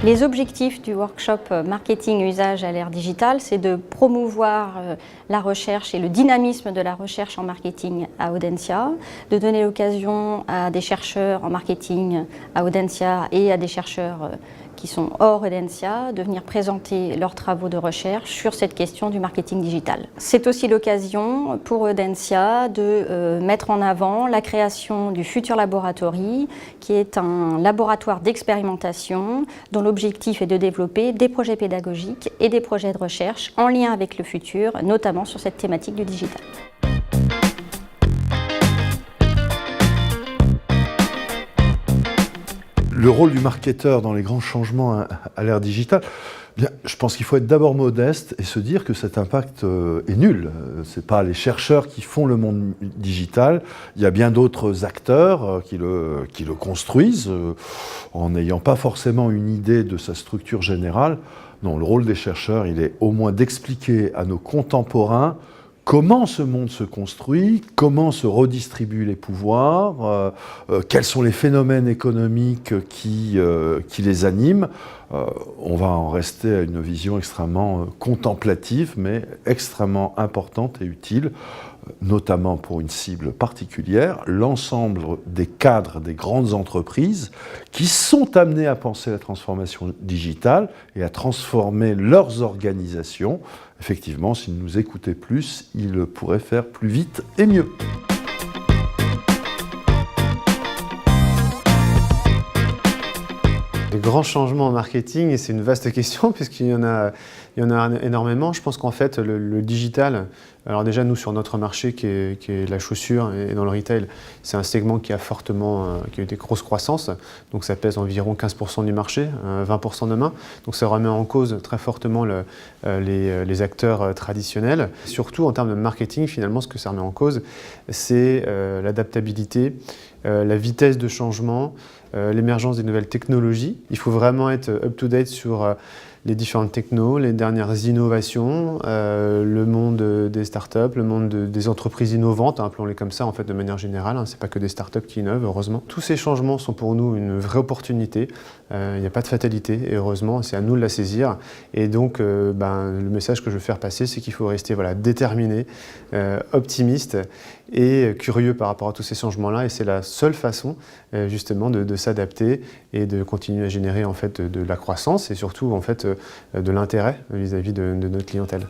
Les objectifs du workshop marketing usage à l'ère digitale, c'est de promouvoir la recherche et le dynamisme de la recherche en marketing à Audencia, de donner l'occasion à des chercheurs en marketing à Audencia et à des chercheurs qui sont hors Audencia de venir présenter leurs travaux de recherche sur cette question du marketing digital. C'est aussi l'occasion pour Audencia de mettre en avant la création du Future Laboratory, qui est un laboratoire d'expérimentation dont l'objectif est de développer des projets pédagogiques et des projets de recherche en lien avec le futur, notamment sur cette thématique du digital. Le rôle du marketeur dans les grands changements à l'ère digitale, bien, je pense qu'il faut être d'abord modeste et se dire que cet impact est nul. Ce n'est pas les chercheurs qui font le monde digital, il y a bien d'autres acteurs qui le construisent en n'ayant pas forcément une idée de sa structure générale. Non, le rôle des chercheurs, il est au moins d'expliquer à nos contemporains comment ce monde se construit, comment se redistribuent les pouvoirs, quels sont les phénomènes économiques qui les animent. On va en rester à une vision extrêmement contemplative, mais extrêmement importante et utile, notamment pour une cible particulière, l'ensemble des cadres des grandes entreprises qui sont amenés à penser la transformation digitale et à transformer leurs organisations. Effectivement, s'ils nous écoutaient plus, ils pourraient faire plus vite et mieux. Les grands changements en marketing, et c'est une vaste question puisqu'il y en a énormément. Je pense qu'en fait, le digital, alors déjà nous sur notre marché qui est la chaussure et dans le retail, c'est un segment qui a eu des grosses croissances. Donc ça pèse environ 15% du marché, 20% demain. Donc ça remet en cause très fortement les acteurs traditionnels. Surtout en termes de marketing, finalement, ce que ça remet en cause, c'est l'adaptabilité, la vitesse de changement, l'émergence des nouvelles technologies. Il faut vraiment être up-to-date sur les différentes technos, les dernières innovations, le monde des startups, le monde des entreprises innovantes, appelons-les comme ça en fait de manière générale. C'est pas que des startups qui innovent, heureusement. Tous ces changements sont pour nous une vraie opportunité. Il n'y a pas de fatalité, et heureusement, c'est à nous de la saisir. Et donc, le message que je veux faire passer, c'est qu'il faut rester déterminé, optimiste et curieux par rapport à tous ces changements-là. Et c'est la seule façon, justement, de s'adapter et de continuer à générer en fait de la croissance et surtout en fait de l'intérêt vis-à-vis de notre clientèle.